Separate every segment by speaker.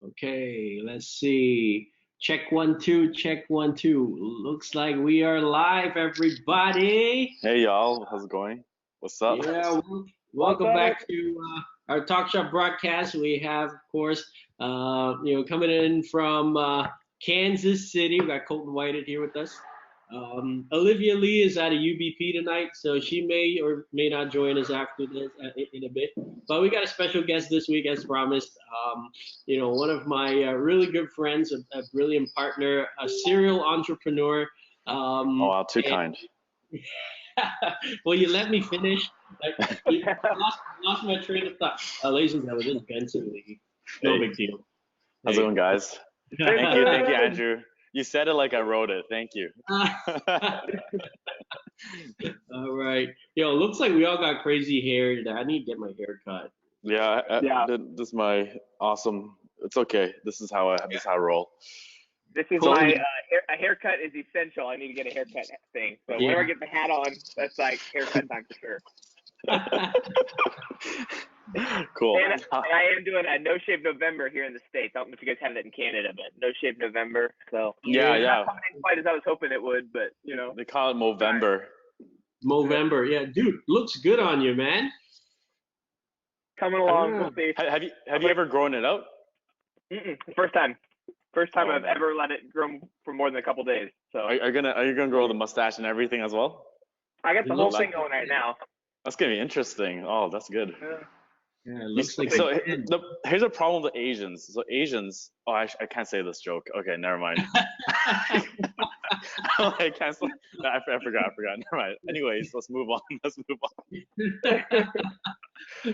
Speaker 1: Okay, let's see. Check one, two, check one, two. Looks like we are live, everybody.
Speaker 2: Hey y'all, how's it going? What's up?
Speaker 1: Yeah,
Speaker 3: What's
Speaker 1: welcome
Speaker 3: up?
Speaker 1: back to our TalkShop Broadcast. We have, of course, coming in from Kansas City. We got Colton Whited here with us. Olivia Lee is at a UBP tonight, so she may or may not join us after this in a bit. But we got a special guest this week, as promised. One of my really good friends, a brilliant partner, a serial entrepreneur.
Speaker 2: Oh wow, too kind.
Speaker 1: Well, you let me finish. Lost my train of thought. Ladies and gentlemen, this is Benson Lee. No
Speaker 2: Hey.
Speaker 1: big deal.
Speaker 2: How's it going, guys? Thank you, Andrew. You said it like I wrote it. Thank you.
Speaker 1: All right. Looks like we all got crazy hair today. I need to get my hair cut.
Speaker 2: Yeah,
Speaker 3: Yeah.
Speaker 2: This is my awesome. It's okay. This is how I roll.
Speaker 3: This is
Speaker 1: Colton.
Speaker 3: my a haircut is essential. I need to get a haircut thing. So whenever I get the hat on, that's like haircut time for sure.
Speaker 2: Cool.
Speaker 3: And I am doing a No Shave November here in the States. I don't know if you guys have that in Canada, but No Shave November. So
Speaker 2: Yeah.
Speaker 3: not coming in quite as I was hoping it would, but
Speaker 2: They call it Movember.
Speaker 1: Movember. Yeah, dude, looks good on you, man.
Speaker 3: coming along.
Speaker 1: Yeah.
Speaker 3: We'll see.
Speaker 2: Have you ever grown it out?
Speaker 3: First time
Speaker 2: Oh,
Speaker 3: I've
Speaker 2: man.
Speaker 3: ever let it grow for more than a couple days. So
Speaker 2: Are you gonna grow the mustache and everything as well?
Speaker 3: I got
Speaker 1: It
Speaker 3: the whole
Speaker 1: looks
Speaker 3: thing
Speaker 1: like-
Speaker 3: going right now.
Speaker 2: That's gonna be interesting. Oh, that's good.
Speaker 1: Yeah, it looks like
Speaker 2: So here's a problem with Asians. So Asians, I can't say this joke. Okay, never mind. I cancel. I forgot. Never mind. Anyways, let's move on.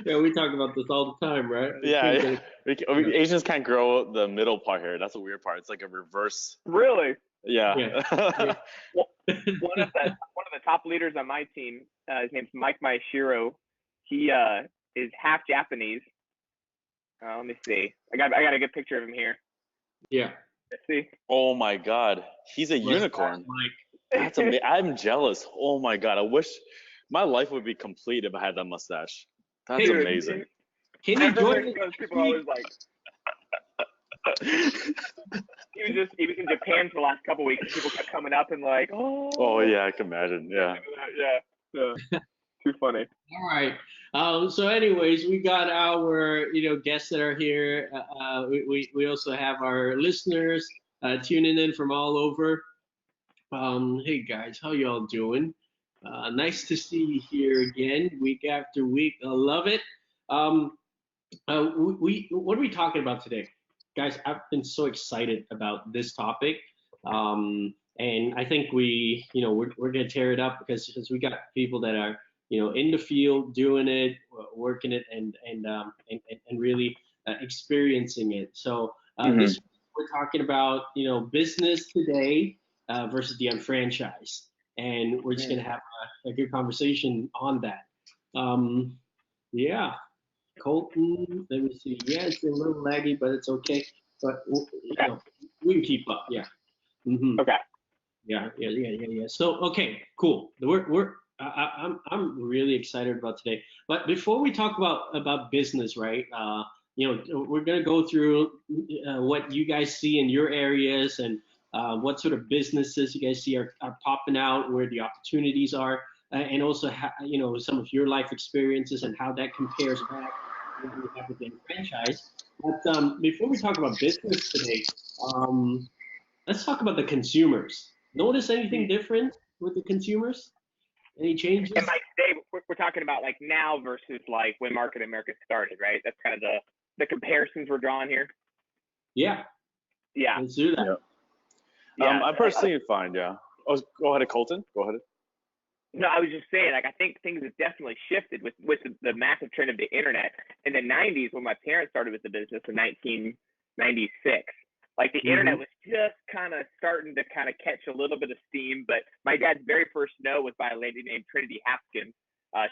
Speaker 1: Yeah, we talk about this all the time, right?
Speaker 2: Yeah. Asians can't grow the middle part here. That's the weird part. It's like a reverse.
Speaker 3: Really?
Speaker 2: Yeah.
Speaker 1: Yeah.
Speaker 3: One of the top leaders on my team, his name's Mike Maeshiro. He is half Japanese. Let me see. I got a good picture of him here.
Speaker 1: Yeah.
Speaker 3: Let's see.
Speaker 2: Oh my God, he's a unicorn.
Speaker 1: Like,
Speaker 2: I'm jealous. Oh my God, I wish my life would be complete if I had that mustache. That's
Speaker 1: Hey,
Speaker 2: amazing.
Speaker 1: can you
Speaker 3: Everywhere
Speaker 1: join
Speaker 3: he
Speaker 1: me?
Speaker 3: goes, people are always like. He was in Japan for the last couple weeks. And people kept coming up and like,
Speaker 2: Oh yeah, I can imagine. Yeah.
Speaker 3: yeah. Too funny.
Speaker 1: All right. So, anyways, we got our guests that are here. We also have our listeners tuning in from all over. Hey guys, how y'all doing? Nice to see you here again, week after week. I love it. What are we talking about today, guys? I've been so excited about this topic, and I think we're gonna tear it up because we got people that are in the field doing it, working it, and really experiencing it. So this we're talking about business today versus the unfranchised, and we're just gonna have a good conversation on that. Yeah. Colton, let me see. Yeah, it's a little laggy, but it's okay. But we can keep up. Yeah.
Speaker 3: Okay.
Speaker 1: Yeah. So okay, cool. I'm really excited about today. But before we talk about business, right? We're gonna go through what you guys see in your areas and what sort of businesses you guys see are popping out, where the opportunities are, and also some of your life experiences and how that compares back to what you have with the franchise. But before we talk about business today, let's talk about the consumers. Notice anything different with the consumers? Any changes?
Speaker 3: And like today, we're talking about like now versus like when Market America started, right? That's kind of the comparisons we're drawing here.
Speaker 1: Yeah.
Speaker 3: Yeah.
Speaker 1: Let's do that.
Speaker 3: Yeah.
Speaker 2: I'm personally fine. Yeah. Oh, go ahead, Colton. Go ahead.
Speaker 3: No, I was just saying, like, I think things have definitely shifted with the massive trend of the internet. In the 90s, when my parents started with the business in 1996, like the internet was just kind of starting to kind of catch a little bit of steam. But my dad's very first no was by a lady named Trinity Haskins.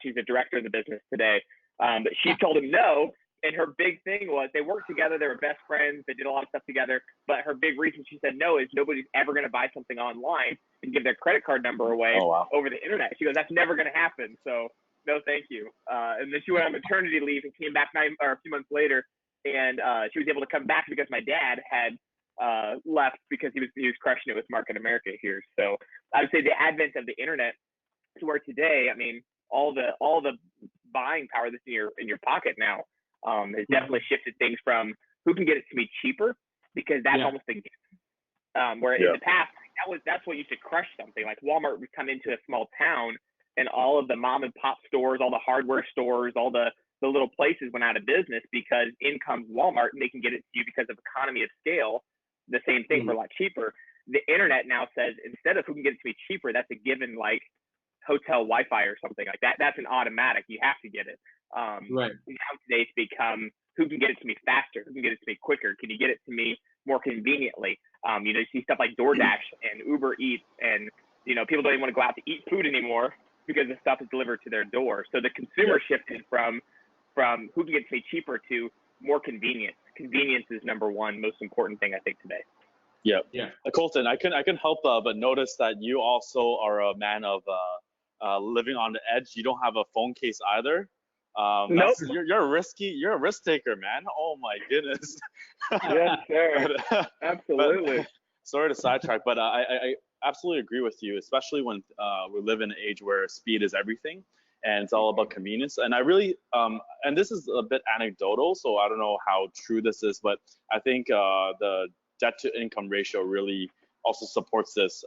Speaker 3: She's a director of the business today. But she told him no. And her big thing was they worked together. They were best friends. They did a lot of stuff together. But her big reason she said no is nobody's ever going to buy something online and give their credit card number away over the internet. She goes, that's never going to happen. So no, thank you. And then she went on maternity leave and came back a few months later and she was able to come back because my dad had left because he was crushing it with Market America here. So I would say the advent of the internet to where today, I mean, all the buying power that's in your pocket now has definitely shifted things from who can get it to me cheaper, because that's almost a given. Where in the past, that's what used to crush something. Like Walmart would come into a small town, and all of the mom and pop stores, all the hardware stores, all the little places went out of business because in comes Walmart and they can get it to you because of economy of scale. The same thing for a lot cheaper. The internet now says instead of who can get it to me cheaper, that's a given, like hotel Wi-Fi or something like that. That's an automatic. You have to get it.
Speaker 1: Right.
Speaker 3: Now today it's become who can get it to me faster, who can get it to me quicker, can you get it to me more conveniently? You know, you see stuff like DoorDash and Uber Eats, and you know, people don't even want to go out to eat food anymore because the stuff is delivered to their door. So the consumer shifted from who can get it to me cheaper to more convenience. Convenience is number one most important thing I think today.
Speaker 2: Yeah. Colton, I couldn't help but notice that you also are a man of living on the edge. You don't have a phone case either.
Speaker 3: Nope.
Speaker 2: You're a risk taker, man. Oh my goodness.
Speaker 3: Yes, sir. Absolutely.
Speaker 2: But, sorry to sidetrack, but I absolutely agree with you, especially when we live in an age where speed is everything and it's all about convenience. And I really, and this is a bit anecdotal, so I don't know how true this is, but I think the debt to income ratio really also supports this.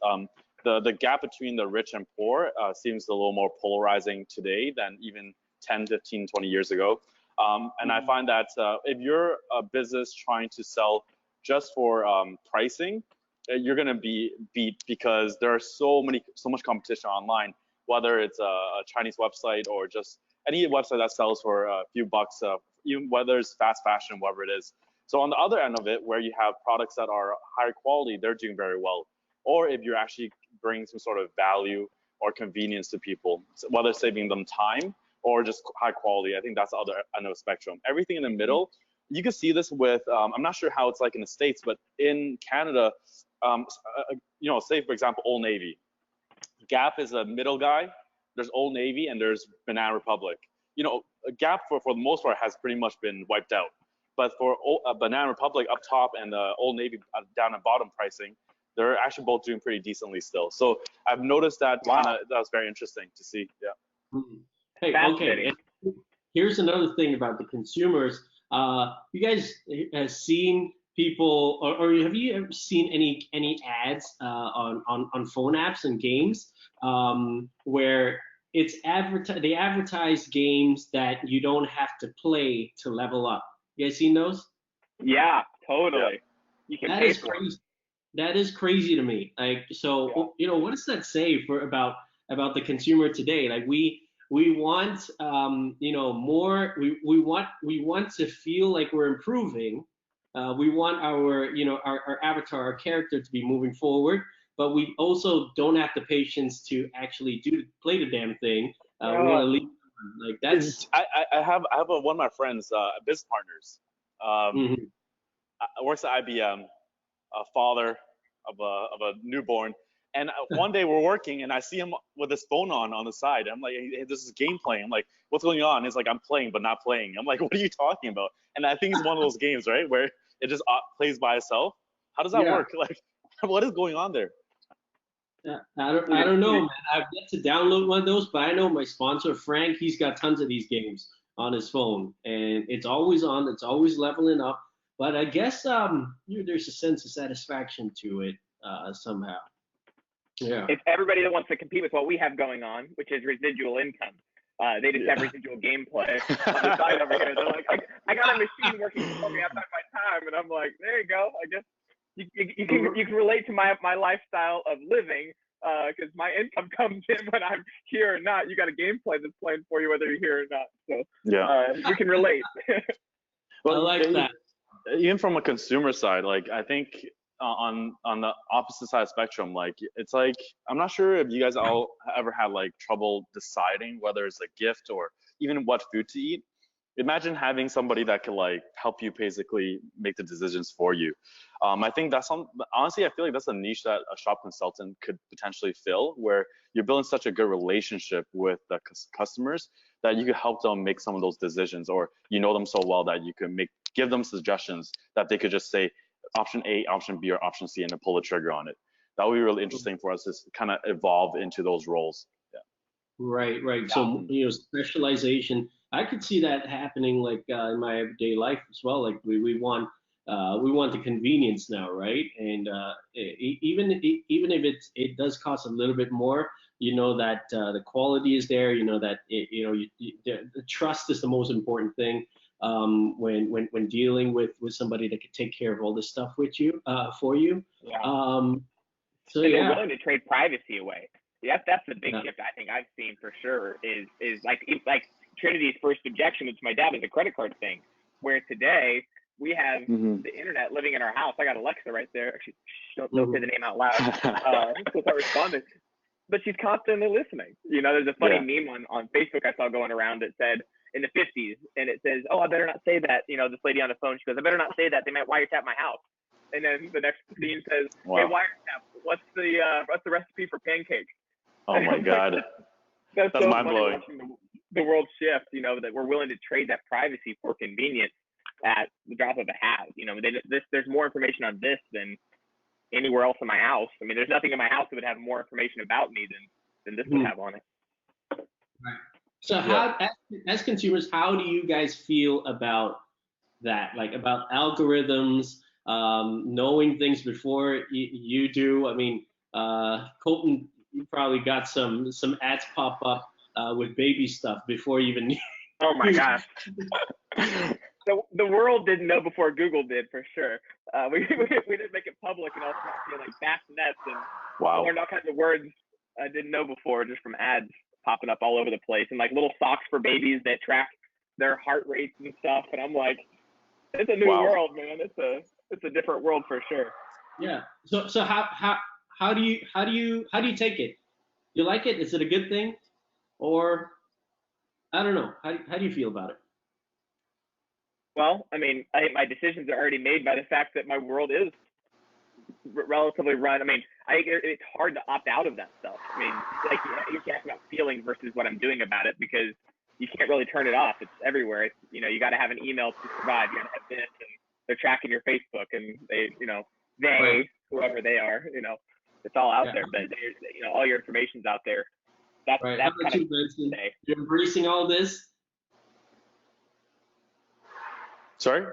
Speaker 2: The gap between the rich and poor seems a little more polarizing today than even 10, 15, 20 years ago. And I find that if you're a business trying to sell just for pricing, you're going to be beat because there are so much competition online, whether it's a Chinese website or just any website that sells for a few bucks, even whether it's fast fashion, whatever it is. So on the other end of it, where you have products that are higher quality, they're doing very well. Or if you're actually bringing some sort of value or convenience to people, whether saving them time or just high quality, I think that's the other end of the spectrum. Everything in the middle, you can see this with, I'm not sure how it's like in the States, but in Canada, you know, say for example, Old Navy. Gap is a middle guy. There's Old Navy and there's Banana Republic. You know, Gap for the most part has pretty much been wiped out. But for Banana Republic up top and Old Navy down at bottom pricing, they're actually both doing pretty decently still. So I've noticed that that was very interesting to see. Yeah.
Speaker 1: Hey, okay. And here's another thing about the consumers. You guys have seen people, or have you ever seen any ads on phone apps and games where it's they advertise games that you don't have to play to level up? You guys seen those?
Speaker 3: Yeah, totally. You can
Speaker 1: that
Speaker 3: pay
Speaker 1: is
Speaker 3: for
Speaker 1: crazy. That is crazy to me. Like, so you know, what does that say about the consumer today? Like, we want you know, more. We want to feel like we're improving. We want our, you know, our avatar, our character to be moving forward, but we also don't have the patience to actually play the damn thing. We want to leave. Like, that's.
Speaker 2: I have one of my friends, business partners, works at IBM, a father of a newborn. And one day we're working and I see him with his phone on the side. I'm like, hey, this is game playing. I'm like, what's going on? He's like, I'm playing but not playing. I'm like, what are you talking about? And I think it's one of those games, right, where it just plays by itself. How does that work? Like, what is going on there?
Speaker 1: I don't know, man. I've yet to download one of those, but I know my sponsor Frank, he's got tons of these games on his phone, and it's always on. It's always leveling up. But I guess there's a sense of satisfaction to it somehow. Yeah.
Speaker 3: It's everybody that wants to compete with what we have going on, which is residual income. They just have residual gameplay on the side over here. They're like, I got a machine working for me outside my time, and I'm like, there you go. I guess you can relate to my lifestyle of living, because my income comes in when I'm here or not. You got a gameplay that's playing for you whether you're here or not. So you can relate.
Speaker 2: Well,
Speaker 1: I like that.
Speaker 2: Even from a consumer side, like, I think on the opposite side of the spectrum, like, it's like, I'm not sure if you guys all ever had like trouble deciding whether it's a gift or even what food to eat. Imagine having somebody that could like help you basically make the decisions for you. I think that's honestly, I feel like that's a niche that a shop consultant could potentially fill, where you're building such a good relationship with the customers that you could help them make some of those decisions, or you know them so well that you can make give them suggestions that they could just say option A, option B, or option C, and then pull the trigger on it. That would be really interesting for us to kind of evolve into those roles. Yeah.
Speaker 1: Right, right.
Speaker 3: Yeah.
Speaker 1: So, specialization, I could see that happening like in my everyday life as well. Like we want the convenience now, right? And even if it does cost a little bit more, that the quality is there. That the trust is the most important thing when dealing with somebody that could take care of all this stuff with you for you.
Speaker 3: Yeah.
Speaker 1: So
Speaker 3: and
Speaker 1: yeah.
Speaker 3: they're willing to trade privacy away. That's the big
Speaker 1: Yeah.
Speaker 3: shift I think I've seen for sure is like Trinity's first objection to my dad was a credit card thing, where today we have the internet living in our house. I got Alexa right there. Actually, don't say the name out loud. So I responded, but she's constantly listening. There's a funny meme on Facebook I saw going around that said in the 50s, and it says, "Oh, I better not say that." This lady on the phone, she goes, "I better not say that. They might wiretap my house." And then the next scene says, "Hey, wiretap, what's the recipe for pancakes?"
Speaker 2: Oh my God.
Speaker 3: That's
Speaker 2: so
Speaker 3: mind
Speaker 2: blowing.
Speaker 3: Watching the world shift, that we're willing to trade that privacy for convenience at the drop of a hat. There's more information on this than anywhere else in my house. I mean, there's nothing in my house that would have more information about me than this would have on it.
Speaker 1: Right. So as consumers, how do you guys feel about that? Like about algorithms, knowing things before you do? I mean, Colton, you probably got some ads pop up with baby stuff before you even knew.
Speaker 3: Oh my gosh. The world didn't know before Google did, for sure. We didn't make it public, and also like bassinets and learned all kinds of words I didn't know before just from ads popping up all over the place, and like little socks for babies that track their heart rates and stuff. And I'm like, it's a new world, man. It's a different world for sure.
Speaker 1: Yeah. So how do you take it? You like it? Is it a good thing? Or I don't know. How do you feel about it?
Speaker 3: Well, I mean, I think my decisions are already made by the fact that my world is relatively run. I mean, it's hard to opt out of that stuff. I mean, like you can't about feelings versus what I'm doing about it, because you can't really turn it off. It's everywhere. It's, you got to have an email to survive. You got to have this, and they're tracking your Facebook, and they whoever they are, it's all out there. But all your information's out there. That's
Speaker 1: right.
Speaker 3: that's
Speaker 1: How about
Speaker 3: kind
Speaker 1: you, Benson? You're embracing all this?
Speaker 2: Sorry?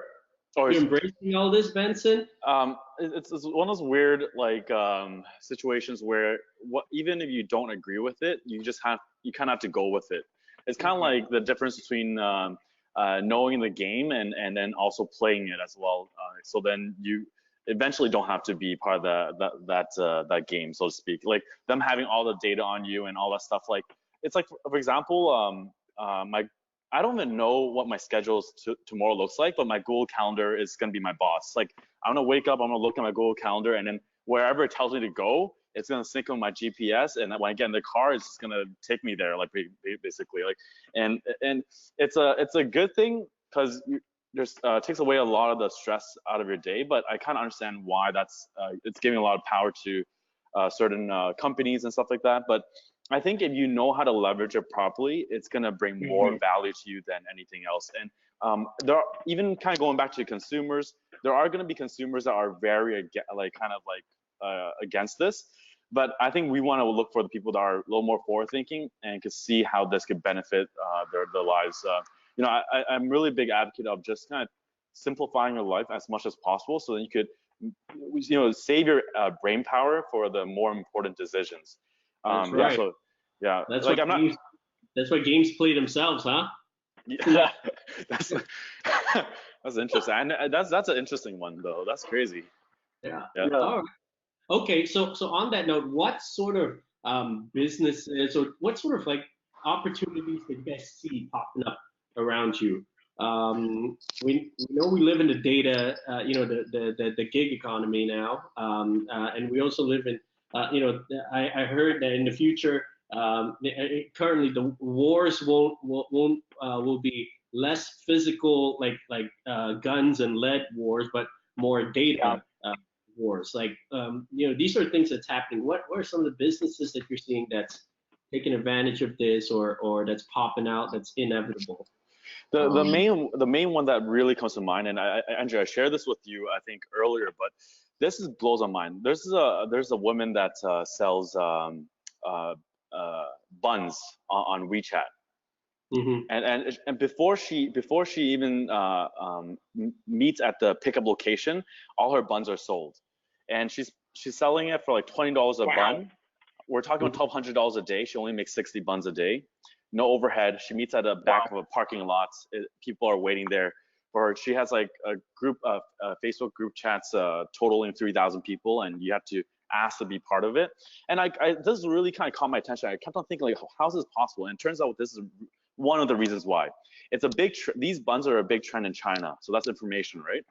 Speaker 1: You're embracing all this, Benson?
Speaker 2: It's one of those weird situations where even if you don't agree with it, you kind of have to go with it. It's kind of like the difference between knowing the game and then also playing it as well. So then you eventually don't have to be part of that game, so to speak. Like them having all the data on you and all that stuff. Like it's like, for example, I don't even know what my schedule tomorrow looks like, but my Google Calendar is going to be my boss. Like I'm going to wake up, I'm going to look at my Google Calendar, and then wherever it tells me to go, it's going to sync with my GPS. And when I get in the car, it's just going to take me there, like basically. Like, and it's a good thing, because takes away a lot of the stress out of your day. But I kind of understand why it's giving a lot of power to certain companies and stuff like that. But I think if you know how to leverage it properly, it's going to bring more value to you than anything else. And there are, even kind of going back to consumers, there are going to be consumers that are very against this. But I think we want to look for the people that are a little more forward thinking and can see how this could benefit their lives. I'm really a big advocate of just kind of simplifying your life as much as possible, so that you could save your brain power for the more important decisions.
Speaker 1: That's right. That's like that's why games play themselves, huh?
Speaker 2: Yeah, that's interesting. And that's an interesting one though. That's crazy.
Speaker 1: Yeah. All right. Okay. So on that note, what sort of businesses or what sort of like opportunities do you guys see popping up around you? We know we live in the data, the gig economy now, and we also live in I heard that in the future, currently the wars will be less physical, like guns and lead wars, but more data wars. Like these are things that's happening. What are some of the businesses that you're seeing that's taking advantage of this, or that's popping out, that's inevitable?
Speaker 2: The main one that really comes to mind, and Andrew, I shared this with you I think earlier, but this blows my mind. There's a woman that sells buns on WeChat. And before she even meets at the pickup location, all her buns are sold, and she's selling it for like $20 a bun. We're talking about $1,200 a day. She only makes 60 buns a day, no overhead. She meets at the back of a parking lot. People are waiting there for her. She has like a group of Facebook group chats totaling 3,000 people, and you have to ask to be part of it. And this really kind of caught my attention. I kept on thinking, like, how is this possible? And it turns out this is one of the reasons why. It's a big these buns are a big trend in China, so that's information, right?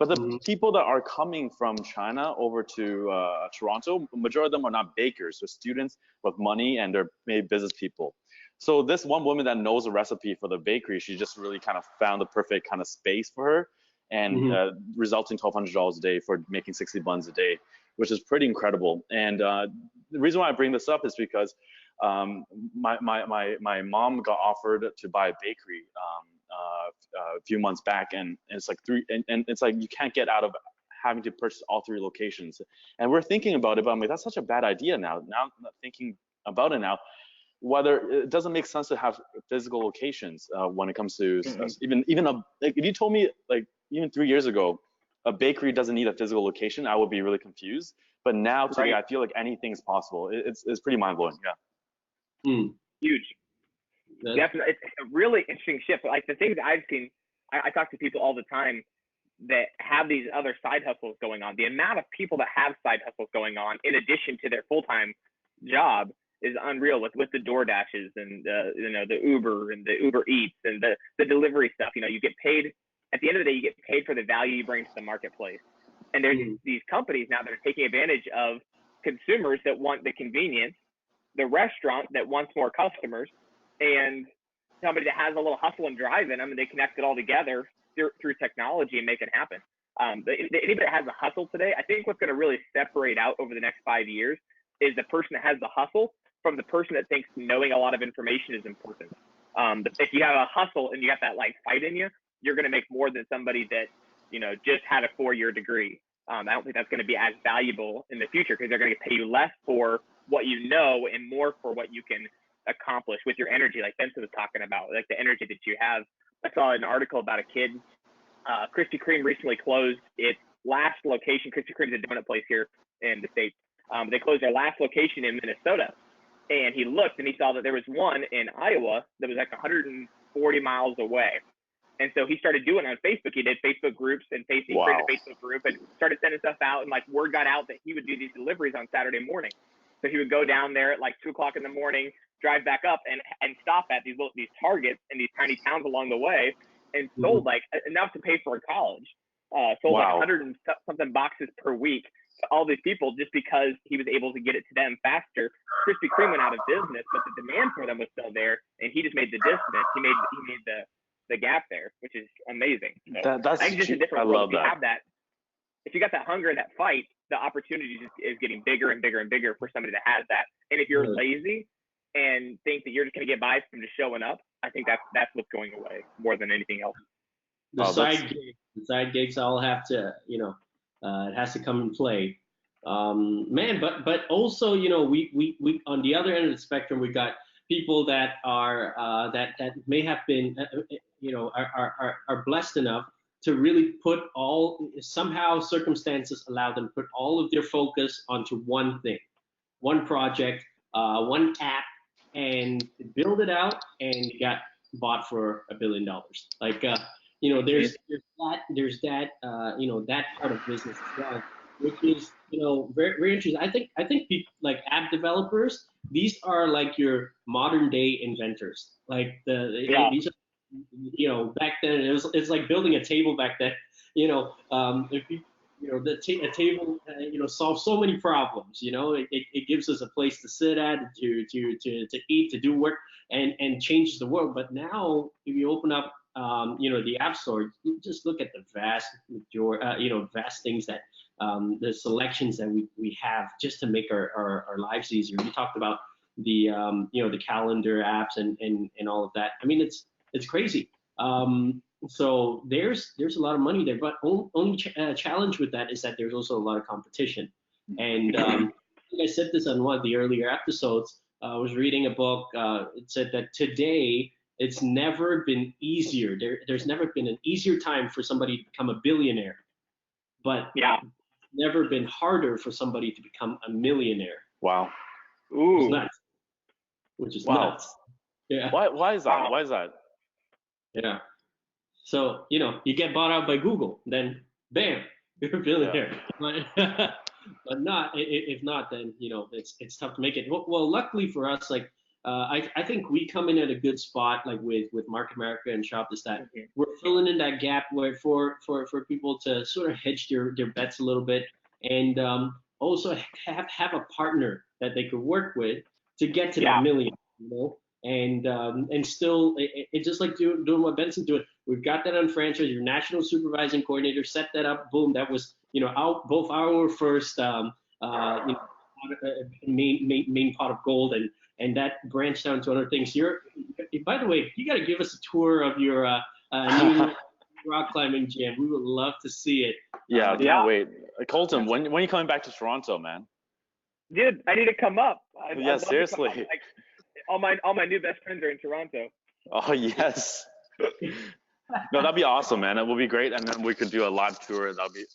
Speaker 2: But the people that are coming from China over to Toronto, majority of them are not bakers. They're students with money, and they're maybe business people. So this one woman that knows the recipe for the bakery, she just really kind of found the perfect kind of space for her, and resulting $1,200 a day for making 60 buns a day, which is pretty incredible. And the reason why I bring this up is because my mom got offered to buy a bakery a few months back, and it's like it's like you can't get out of having to purchase all 3 locations. And we're thinking about it, but I'm like, that's such a bad idea now. Now thinking about it now, whether it doesn't make sense to have physical locations when it comes to even like, if you told me like even 3 years ago a bakery doesn't need a physical location, I would be really confused. But now today, I feel like anything's possible. It's pretty mind blowing. Yeah.
Speaker 3: Huge. Definitely, it's a really interesting shift. Like the things I've seen, I talk to people all the time that have these other side hustles going on. The amount of people that have side hustles going on in addition to their full-time job is unreal. With the DoorDashes and the Uber and the Uber Eats and the delivery stuff. You get paid at the end of the day. You get paid for the value you bring to the marketplace. And there's these companies now that are taking advantage of consumers that want the convenience, the restaurant that wants more customers, and somebody that has a little hustle and drive in them, and they connect it all together through technology and make it happen. Anybody that has a hustle today, I think what's going to really separate out over the next 5 years is the person that has the hustle from the person that thinks knowing a lot of information is important. If you have a hustle and you got that like fight in you, you're going to make more than somebody that just had a 4-year degree. I don't think that's going to be as valuable in the future, because they're going to pay you less for what you know and more for what you can accomplish with your energy, like Benson was talking about, like the energy that you have. I saw an article about a kid. Krispy Kreme recently closed its last location. Krispy Kreme is a donut place here in the States. They closed their last location in Minnesota. And he looked and he saw that there was one in Iowa that was like 140 miles away. And so he started doing it on Facebook. He did Facebook groups and created a Facebook group and started sending stuff out. And like word got out that he would do these deliveries on Saturday morning. So he would go down there at like 2 o'clock in the morning, drive back up and stop at these Targets in these tiny towns along the way, and sold like enough to pay for a college. Sold like 100 and something boxes per week to all these people just because he was able to get it to them faster. Krispy Kreme went out of business, but the demand for them was still there, and he just made the distance. He made the gap there, which is amazing. So
Speaker 2: that's
Speaker 3: just a different world. If you have that, if you got that hunger, that fight, the opportunity is getting bigger and bigger and bigger for somebody that has that. And if you're lazy and think that you're just going to get by from just showing up, I think that's what's going away more than anything else.
Speaker 1: The side gigs all have to, it has to come and play. Man, but also, we on the other end of the spectrum, we got people that are that may have been, are blessed enough to really put somehow circumstances allow them to put all of their focus onto one thing, one project, one app, and build it out, and got bought for $1 billion. Like, there's that that part of business as well, which is, very, very interesting. I think people, like app developers, these are like your modern day inventors. Like these are, back then it's like building a table back then. A table, solves so many problems. It gives us a place to sit at, to eat, to do work, and changes the world. But now, if you open up, the App Store, you just look at the vast things that, the selections that we have just to make our lives easier. You talked about the calendar apps and all of that. I mean, it's crazy. So there's a lot of money there, but only challenge with that is that there's also a lot of competition. And I think I said this on one of the earlier episodes. I was reading a book. It said that today it's never been easier. There's never been an easier time for somebody to become a billionaire, but
Speaker 3: Yeah.
Speaker 1: never been harder for somebody to become a millionaire.
Speaker 2: Wow.
Speaker 3: Ooh.
Speaker 1: Which is nuts. Which is nuts. Yeah.
Speaker 2: Why is that?
Speaker 3: Wow.
Speaker 2: Why is that?
Speaker 1: Yeah. So, you get bought out by Google, then bam, you're a billionaire. Yeah. But not, if not, then, it's tough to make it. Well, luckily for us, like, I think we come in at a good spot, like with Market America and Shop This That.
Speaker 3: Mm-hmm.
Speaker 1: We're filling in that gap where for people to sort of hedge their bets a little bit, and also have a partner that they could work with to get to that million, and still, it's just like doing what Benson's doing. We've got that UnFranchise, your national supervising coordinator, set that up. Boom, that was both our first main pot of gold, and that branched down to other things. By the way, you got to give us a tour of your new rock climbing gym. We would love to see it.
Speaker 2: Yeah, can't wait. Colton, when are you coming back to Toronto, man?
Speaker 3: Dude, I need to come up.
Speaker 2: Yeah, seriously.
Speaker 3: Like, all my new best friends are in Toronto.
Speaker 2: Oh yes. No, that'd be awesome, man. It would be great, and then we could do a live tour. That'd be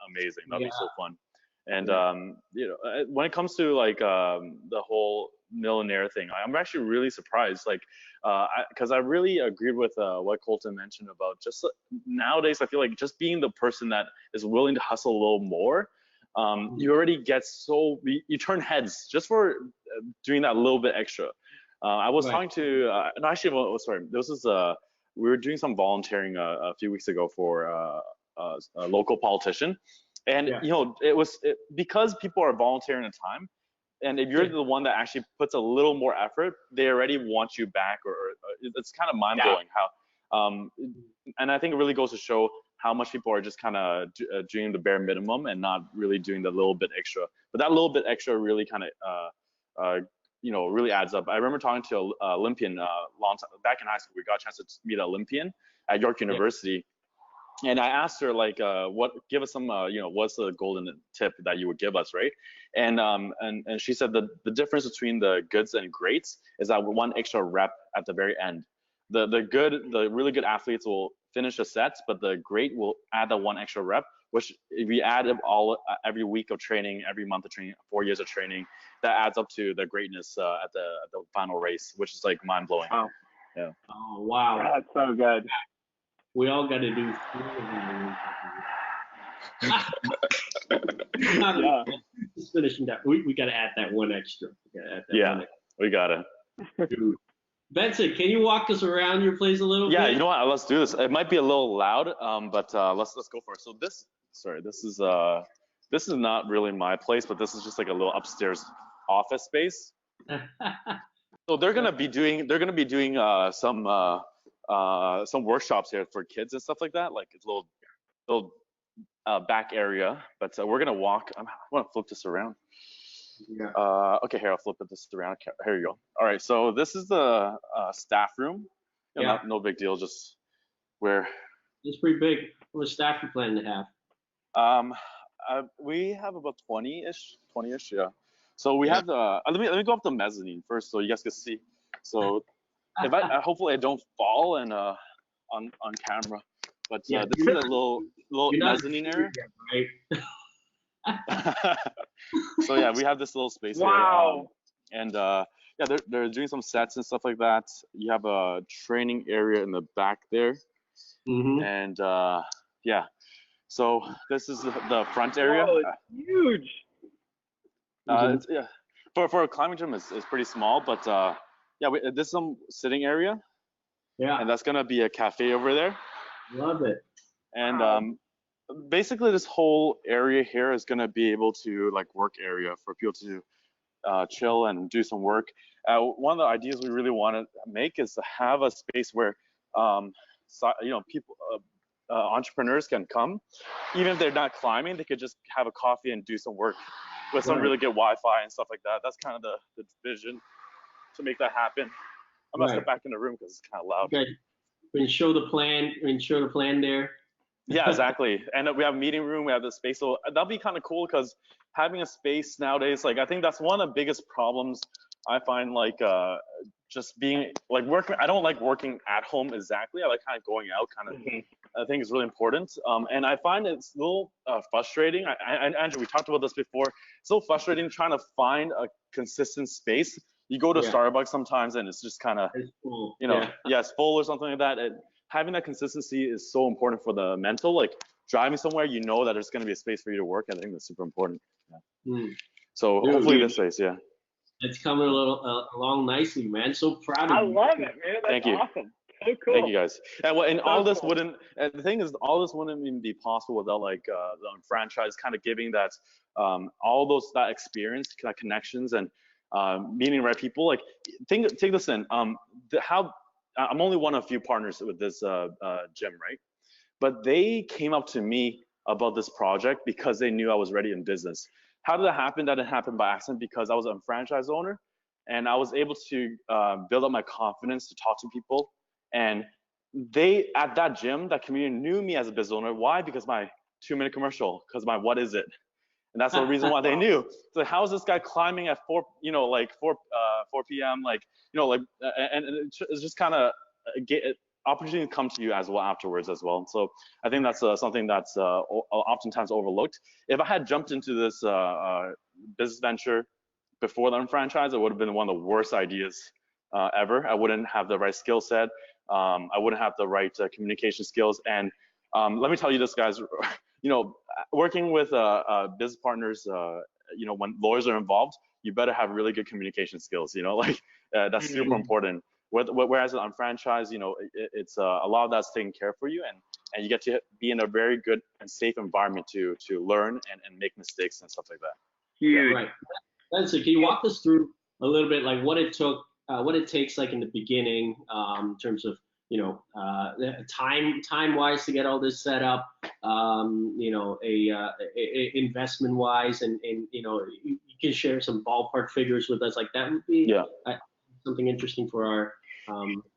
Speaker 2: amazing. That'd be so fun. And when it comes to like the whole millionaire thing, I'm actually really surprised. Like, because I really agreed with what Colton mentioned about just nowadays. I feel like just being the person that is willing to hustle a little more. You already get you turn heads just for doing that little bit extra. I was talking to no, actually, sorry, this is we were doing some volunteering a few weeks ago for a local politician, and it was because people are volunteering the time, and if you're the one that actually puts a little more effort, they already want you back, or it's kind of mind blowing how, and I think it really goes to show how much people are just kind of doing the bare minimum and not really doing the little bit extra. But that little bit extra really kind of, really adds up. I remember talking to an Olympian long time back in high school. We got a chance to meet an Olympian at York University, and I asked her like, give us some, what's the golden tip that you would give us, right? And she said the difference between the goods and greats is that one extra rep at the very end. The really good athletes will finish the sets, but the great will add the one extra rep, which if we add up all every week of training, every month of training, 4 years of training, that adds up to the greatness at the final race, which is like mind blowing.
Speaker 3: Oh.
Speaker 1: Yeah. Oh wow.
Speaker 3: That's so good.
Speaker 1: We all got to do. Just finishing that. We got to add that one extra.
Speaker 2: We got to.
Speaker 1: Dude. Benson, can you walk us around your place a little bit?
Speaker 2: Yeah, you know what? Let's do this. It might be a little loud, but let's go for it. So this is not really my place, but this is just like a little upstairs office space. So they're gonna be doing some workshops here for kids and stuff like that. Like it's a little back area, but we're gonna walk. I want to flip this around. Yeah. Okay, here, I'll flip this around. Here you go. All right, so this is the staff room. No big deal, just where.
Speaker 1: It's pretty big. What staff you planning to have?
Speaker 2: We have about 20-ish, yeah. So we have the, let me go up the mezzanine first so you guys can see. So if hopefully I don't fall and on camera, but this is a little mezzanine area.
Speaker 1: Right.
Speaker 2: So yeah, we have this little space here. And they're doing some sets and stuff like that. You have a training area in the back there. And so this is the front area.
Speaker 3: Oh, it's huge.
Speaker 2: For a climbing gym, it's pretty small, but this is some sitting area. Yeah. And that's gonna be a cafe over there.
Speaker 1: Love it.
Speaker 2: And basically this whole area here is going to be able to like work area for people to chill and do some work. One of the ideas we really want to make is to have a space where people entrepreneurs can come, even if they're not climbing, they could just have a coffee and do some work with some really good Wi-Fi and stuff like that. That's kind of the vision to make that happen. I'm gonna step back in the room because it's kind of loud.
Speaker 1: Okay. and show the plan there.
Speaker 2: Yeah, exactly. And we have a meeting room, we have the space. So that'll be kind of cool because having a space nowadays, like I think that's one of the biggest problems I find, like just being like working. I don't like working at home exactly. I like kind of going out kind of. I think is really important. And I find it's a little frustrating. Andrew, we talked about this before. It's so frustrating trying to find a consistent space. You go to Starbucks sometimes and it's just kind of, you know, it's full or something like that. Having that consistency is so important for the mental. Like driving somewhere, you know that there's going to be a space for you to work. I think that's super important. So hopefully this space,
Speaker 1: it's coming along nicely, man. So proud of you.
Speaker 3: I love it, man. That's
Speaker 2: Thank you.
Speaker 3: Awesome. So cool.
Speaker 2: Thank you guys. And all this
Speaker 3: cool.
Speaker 2: wouldn't. And the thing is, all this wouldn't even be possible without like the franchise kind of giving that all that experience, kind of connections, and meeting the right people. Like take this in. How I'm only one of a few partners with this gym, right? But they came up to me about this project because they knew I was ready in business. How did that happen? That didn't happen by accident because I was a franchise owner and I was able to build up my confidence to talk to people. And they, at that gym, that community knew me as a business owner. Why? Because my 2-minute commercial, because my what is it? And that's the reason why they knew. So how is this guy climbing at 4 p.m. And it's just kind of opportunity come to you as well afterwards as well. So I think that's something that's oftentimes overlooked. If I had jumped into this business venture before the franchise, it would have been one of the worst ideas ever. I wouldn't have the right skill set. I wouldn't have the right communication skills. And let me tell you this, guys, working with business partners, when lawyers are involved, you better have really good communication skills, that's super important. Whereas on franchise, it's a lot of that's taken care of for you, and you get to be in a very good and safe environment to learn and make mistakes and stuff like that.
Speaker 3: Huge.
Speaker 1: Right. So can you walk us through a little bit like what it takes like in the beginning in terms of time wise to get all this set up, investment wise, and you can share some ballpark figures with us. Like that would be something interesting for our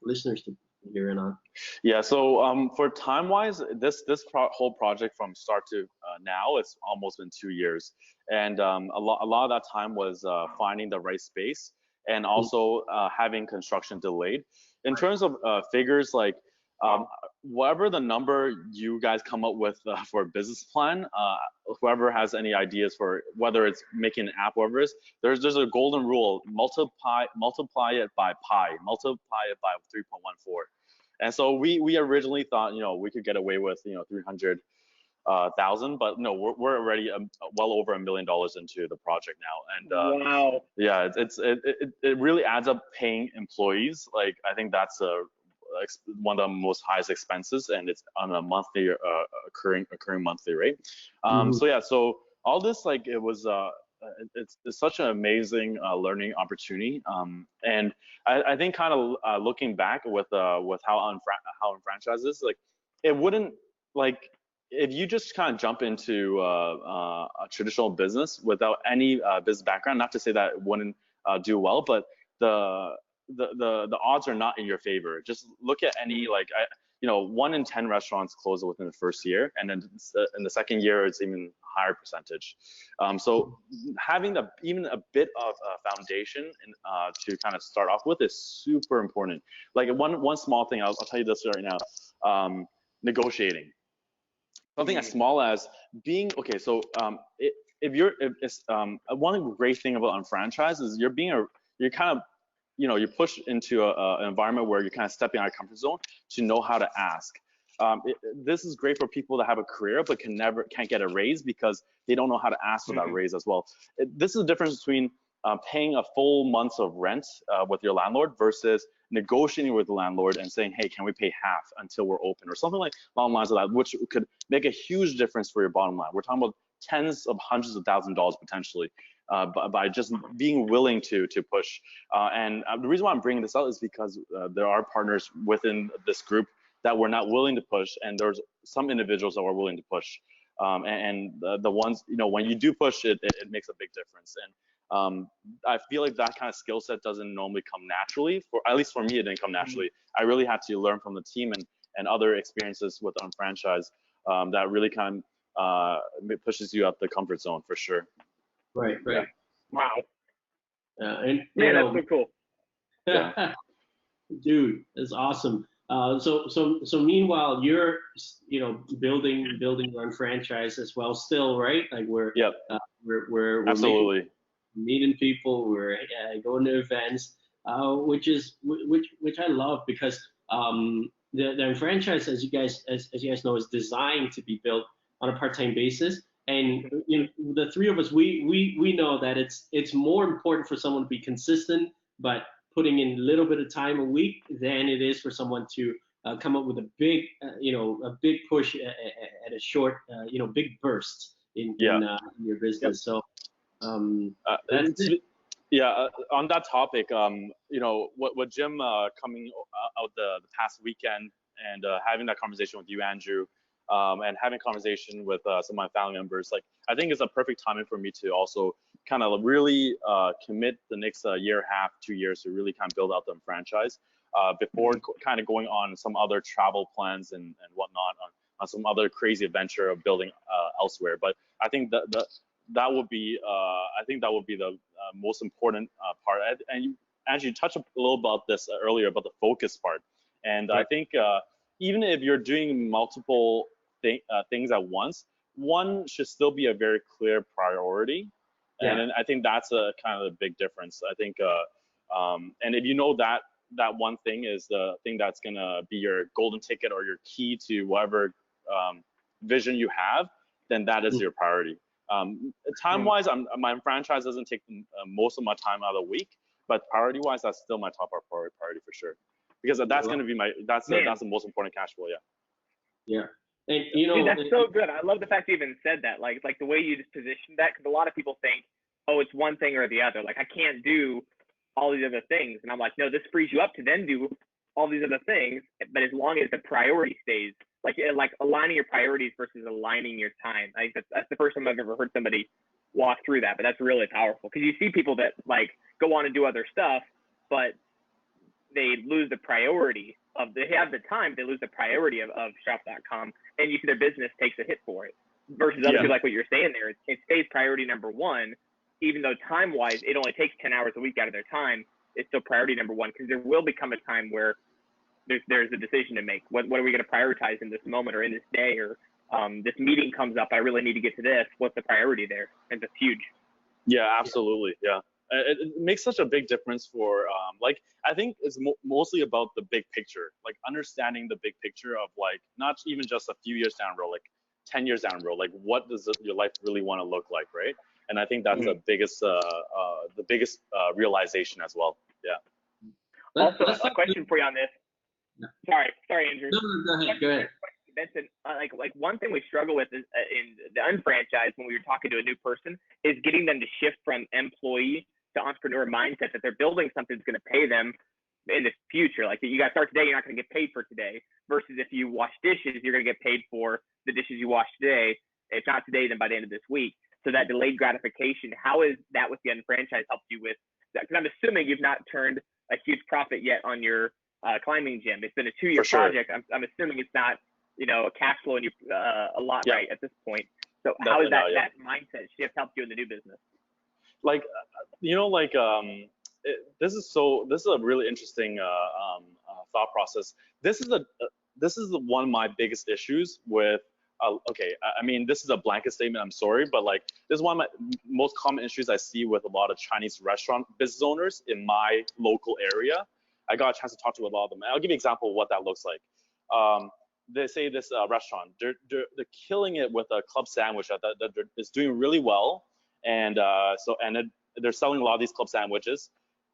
Speaker 1: listeners to hear in on.
Speaker 2: Yeah. So for time wise, this whole project from start to now, it's almost been 2 years, and a lot of that time was finding the right space and also having construction delayed. In terms of figures, like whatever the number you guys come up with for a business plan, whoever has any ideas for whether it's making an app, whatever it is, there's a golden rule: multiply it by pi, multiply it by 3.14. And so we originally thought we could get away with 300,000, but no, we're already well over $1 million into the project now, and
Speaker 3: wow.
Speaker 2: Yeah, it really adds up paying employees. Like I think that's one of the most highest expenses, and it's on a monthly occurring monthly rate. So all this, like, it was it's such an amazing learning opportunity, and I think kind of looking back with how UnFranchise is, like, it wouldn't, like, if you just kind of jump into a traditional business without any business background, not to say that it wouldn't do well, but the odds are not in your favor. Just look at any, like, 1 in 10 restaurants close within the first year, and then in the second year it's even higher percentage. So having even a bit of a foundation to kind of start off with is super important. Like one small thing, I'll tell you this right now: negotiating. Something as small as being okay. So one great thing about UnFranchise is you're kind of you're pushed into an environment where you're kind of stepping out of your comfort zone to know how to ask. This is great for people that have a career but can't get a raise because they don't know how to ask for that raise as well. This is the difference between paying a full month's of rent with your landlord versus negotiating with the landlord and saying, hey, can we pay half until we're open, or something like along the lines of that, which could make a huge difference for your bottom line. We're talking about tens of hundreds of thousands of dollars potentially by just being willing to push. And the reason why I'm bringing this out is because there are partners within this group that were not willing to push, and there's some individuals that were willing to push. And the ones, when you do push, it makes a big difference. And I feel like that kind of skill set doesn't normally come naturally. At least for me, it didn't come naturally. I really had to learn from the team and other experiences with UnFranchise that really kind of pushes you out the comfort zone for sure.
Speaker 1: Right.
Speaker 3: Yeah. Wow.
Speaker 1: And
Speaker 3: Yeah, that's so cool.
Speaker 2: Yeah.
Speaker 1: Dude, that's awesome. So meanwhile, you're, building your own franchise as well still, right? Like we're
Speaker 2: Absolutely
Speaker 1: meeting people, we're going to events, which I love because the franchise, as you guys know, is designed to be built on a part-time basis. And the three of us, we know that it's more important for someone to be consistent, but putting in a little bit of time a week than it is for someone to come up with a big push at a short, big burst in your business. Yep. So that's it.
Speaker 2: Yeah, on that topic, what Jim coming out the past weekend and having that conversation with you, Andrew, and having a conversation with some of my family members, like I think it's a perfect timing for me to also kind of really commit the next year, half, 2 years to really kind of build out the franchise before kind of going on some other travel plans and whatnot on some other crazy adventure of building elsewhere. But I think that would be the most important part. And you actually touched a little about this earlier about the focus part. And I think even if you're doing multiple things at once, one should still be a very clear priority. Yeah. And I think that's a kind of a big difference. I think, and if you know that one thing is the thing that's gonna be your golden ticket or your key to whatever vision you have, then that is your priority. Time-wise, my franchise doesn't take most of my time out of the week, but priority-wise, that's still my top priority for sure, because that's gonna be that's the most important cash flow.
Speaker 1: Yeah. And
Speaker 3: dude, that's so good. I love the fact you even said that. Like the way you just positioned that, because a lot of people think, oh, it's one thing or the other. Like I can't do all these other things, and I'm like, no, this frees you up to then do all these other things. But as long as the priority stays, like aligning your priorities versus aligning your time. I think that's the first time I've ever heard somebody walk through that. But that's really powerful, because you see people that like go on and do other stuff, but they lose the priority of, they have the time, they lose the priority of shop.com, and you see their business takes a hit for it. Versus other people, like what you're saying there, it stays priority number one, even though time-wise it only takes 10 hours a week out of their time. It's still priority number one, because there will become a time where there's a decision to make. What are we going to prioritize in this moment or in this day, or this meeting comes up, I really need to get to this. What's the priority there? And it's huge.
Speaker 2: Yeah, absolutely. Yeah. It makes such a big difference for like, I think it's mostly about the big picture, like understanding the big picture of like not even just a few years down the road, like 10 years down the road, like what does your life really want to look like, right? And I think that's the biggest realization as well. Yeah.
Speaker 3: Also, a question for you on this. Sorry, Andrew.
Speaker 1: No, go ahead.
Speaker 3: Benson, like one thing we struggle with is in the unfranchised, when we were talking to a new person, is getting them to shift from employee to entrepreneur mindset, that they're building something that's going to pay them in the future. Like you got to start today, you're not going to get paid for today. Versus if you wash dishes, you're going to get paid for the dishes you wash today. If not today, then by the end of this week. So that delayed gratification, how is that with the unfranchised helped you with that? Because I'm assuming you've not turned a huge profit yet on your climbing gym. It's been a 2-year project. I'm assuming it's not, a cash flow and you a lot right at this point. So how is that mindset shift helped you in the new business?
Speaker 2: Like, this is a really interesting thought process. This is one of my biggest issues with. I mean, this is a blanket statement. I'm sorry, but like, this is one of my most common issues I see with a lot of Chinese restaurant business owners in my local area. I got a chance to talk to a lot of them. I'll give you an example of what that looks like. They say this restaurant, they're killing it with a club sandwich that is doing really well, and they're selling a lot of these club sandwiches.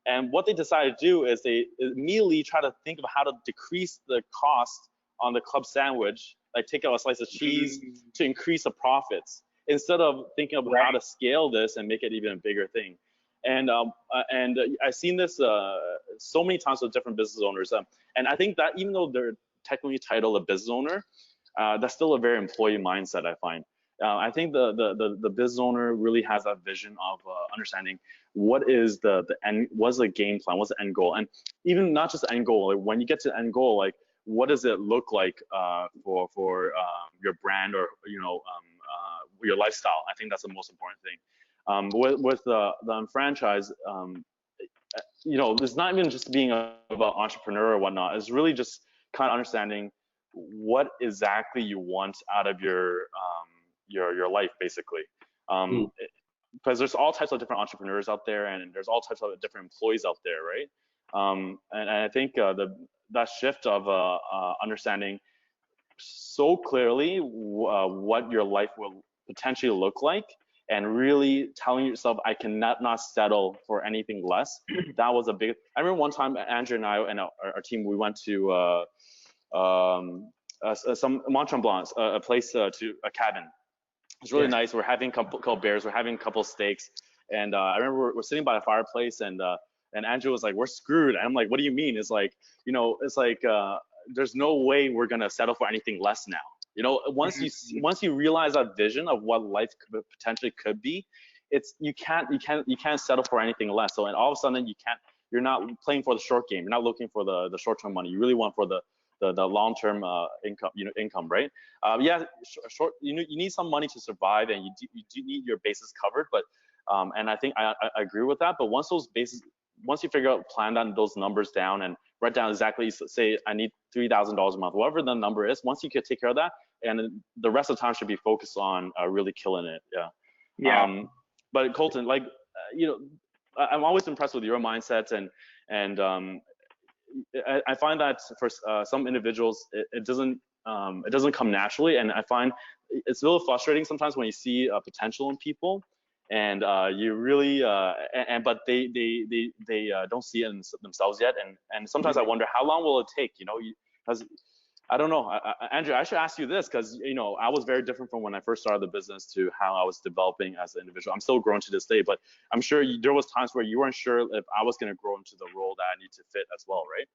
Speaker 2: And what they decided to do is they immediately try to think of how to decrease the cost on the club sandwich, like take out a slice of cheese to increase the profits, instead of thinking of how to scale this and make it even a bigger thing. And I've seen this so many times with different business owners. And I think that even though they're technically titled a business owner, that's still a very employee mindset, I find. I think the business owner really has that vision of understanding what is the end, what's the game plan, what's the end goal, and even not just the end goal. Like when you get to the end goal, like what does it look like for your brand or your lifestyle? I think that's the most important thing. With the franchise, it's not even just being about entrepreneur or whatnot. It's really just kind of understanding what exactly you want out of your life, basically. Because there's all types of different entrepreneurs out there, and there's all types of different employees out there, right? And I think that shift of understanding so clearly what your life will potentially look like, and really telling yourself, I cannot not settle for anything less. That was a big. I remember one time Andrew and I and our team, we went to some Mont Tremblant, a place to a cabin. It's really nice. We're having a couple beers, we're having a couple steaks, and I remember we're sitting by a fireplace, and Andrew was like, "We're screwed." And I'm like, "What do you mean?" It's like, there's no way we're gonna settle for anything less now. Once you realize that vision of what life potentially could be, you can't settle for anything less. So, and all of a sudden you're not playing for the short game. You're not looking for the short-term money. You really want for the long-term income, right? Short. You need some money to survive, and you do need your bases covered. But and I think I agree with that. But once you figure out, plan those numbers down, and write down exactly, say I need $3,000 a month, whatever the number is. Once you can take care of that, and the rest of the time should be focused on really killing it. Yeah. But Colton, I'm always impressed with your mindset, and I find that for some individuals, it doesn't come naturally, and I find it's a little frustrating sometimes when you see potential in people, and you really but they don't see it in themselves yet, and sometimes I wonder how long will it take, because I don't know. Andrew, I should ask you this, because I was very different from when I first started the business to how I was developing as an individual. I'm still growing to this day, but I'm sure there was times where you weren't sure if I was going to grow into the role that I need to fit as well, right?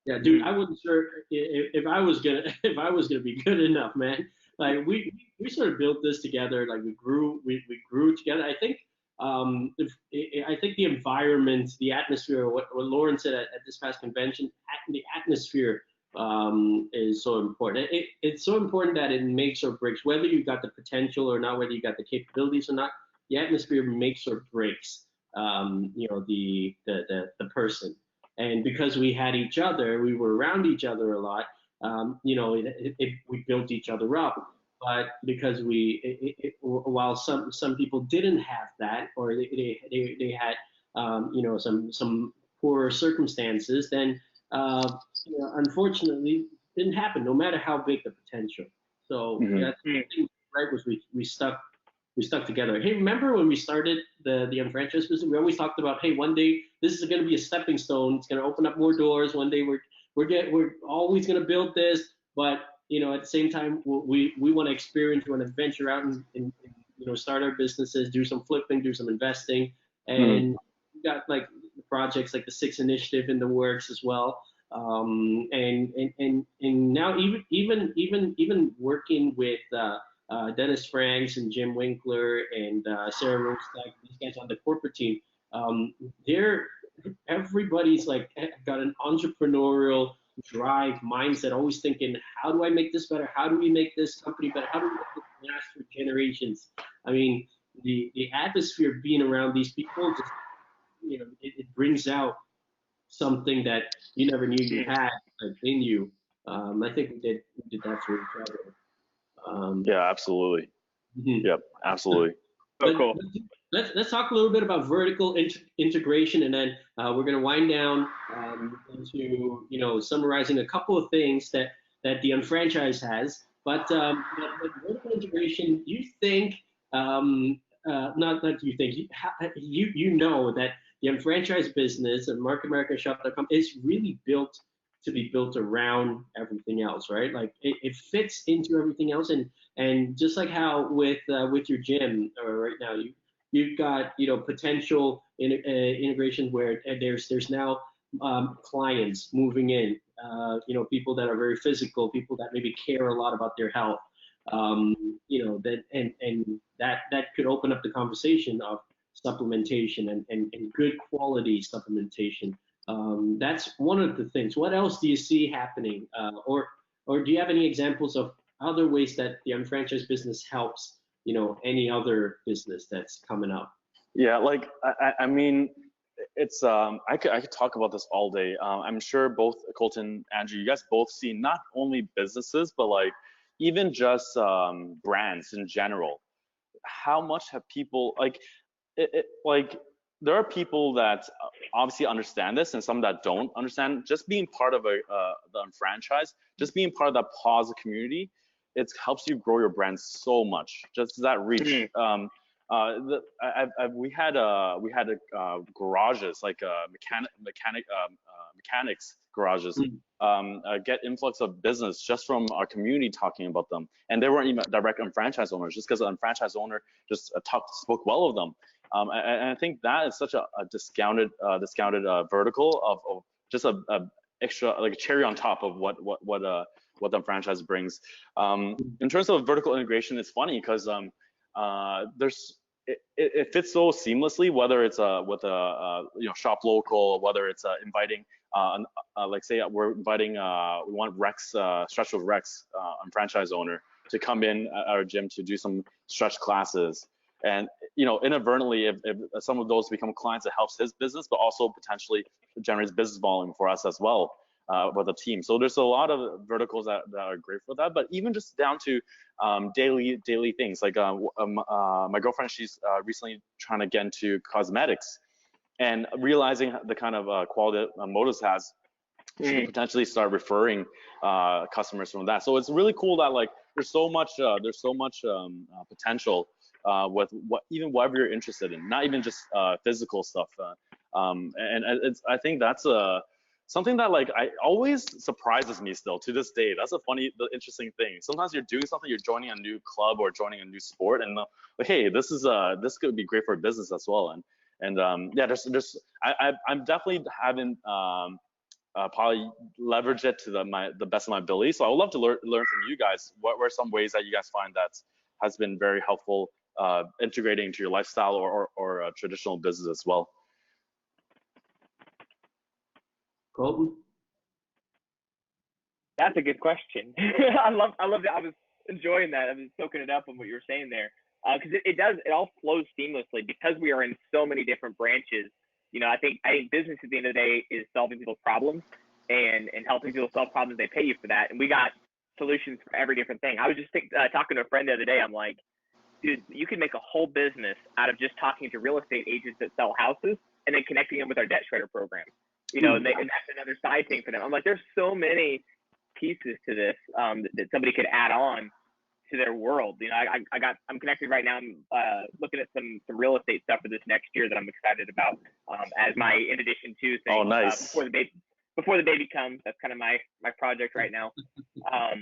Speaker 1: Yeah, dude, I wasn't sure if I was gonna be good enough, man. Like we sort of built this together. Like we grew together. I think the environment, the atmosphere, what Lauren said at this past convention, the atmosphere is so important. It's so important that it makes or breaks, whether you got the potential or not, whether you got the capabilities or not. The atmosphere makes or breaks, the person. And because we had each other, we were around each other a lot. We built each other up. But because while some people didn't have that, or they had some poor circumstances, then unfortunately it didn't happen. No matter how big the potential. So that's the thing, right? Was we stuck together. Hey, remember when we started the UnFranchise Business? We always talked about, hey, one day this is going to be a stepping stone. It's going to open up more doors. One day we're always going to build this, but at the same time we want to experience, we want to venture out and start our businesses, do some flipping, do some investing, and we got like projects like the 6 Initiative in the works as well. And now even working with Dennis Franks and Jim Winkler and Sarah Rostock, these guys on the corporate team, everybody's like got an entrepreneurial drive mindset, always thinking, how do I make this better? How do we make this company better? How do we make this last for generations? I mean, the atmosphere being around these people, just it brings out something that you never knew you had in you. I think we did that for each other.
Speaker 2: Yeah, absolutely. Yep, absolutely.
Speaker 1: Cool. Let's talk a little bit about vertical integration, and then we're going to wind down into summarizing a couple of things that the UnFranchise has. But vertical integration, you think not that you think you know that the UnFranchise Business and MarketAmericaShop.com is really built to be built around everything else, right? Like it fits into everything else, and just like how with your gym right now, you've got potential integration where there's now clients moving in, people that are very physical, people that maybe care a lot about their health. you know, and that could open up the conversation of supplementation and good quality supplementation. That's one of the things. What else do you see happening, or do you have any examples of other ways that the unfranchised business helps, you know, any other business that's coming up?
Speaker 2: Yeah, like I mean, it's I could talk about this all day. I'm sure both Colton, Andrew, you guys both see not only businesses but like even just brands in general. How much have people like like there are people that obviously understand this and some that don't understand. Just being part of the franchise, just being part of that positive community, it helps you grow your brand so much. Just that reach. We had garages like mechanics garages get influx of business just from our community talking about them, and they weren't even direct franchise owners, just because the franchise owner just spoke well of them. And I think that is such a discounted vertical of just a extra, like a cherry on top of what the franchise brings. In terms of vertical integration, it's funny because it fits so seamlessly, whether it's with a you know, shop local, whether it's inviting like say we're inviting we want Rex Stretch with Rex franchise owner to come in at our gym to do some stretch classes, and you know, inadvertently if some of those become clients, it helps his business, but also potentially generates business volume for us as well with the team. So there's a lot of verticals that are great for that. But even just down to daily things, like my girlfriend, she's recently trying to get into cosmetics, and realizing the kind of quality that Modus has, she could potentially start referring customers from that. So it's really cool that like there's so much potential with whatever you're interested in, not even just physical stuff. And I think that's something that like I always surprises me still to this day. That's the interesting thing. Sometimes you're doing something, you're joining a new club or joining a new sport, and like, hey, this could be great for business as well. And yeah, I'm definitely having probably leverage it to the best of my ability. So I would love to learn from you guys. What were some ways that you guys find that has been very helpful integrating into your lifestyle or traditional business as well?
Speaker 1: Colton?
Speaker 3: That's a good question. I love that. I was enjoying that. I was soaking it up on what you were saying there, because it all flows seamlessly because we are in so many different branches. You know, I think business at the end of the day is solving people's problems and helping people solve problems. They pay you for that, and we got solutions for every different thing. I was just talking to a friend the other day. I'm like, dude, you can make a whole business out of just talking to real estate agents that sell houses and then connecting them with our debt shredder program. You know, and that's another side thing for them. I'm like, there's so many pieces to this that somebody could add on to their world. You know, I'm connected right now. I'm looking at some real estate stuff for this next year that I'm excited about as my in addition to things.
Speaker 2: Oh, nice.
Speaker 3: Before the baby comes, that's kind of my project right now. I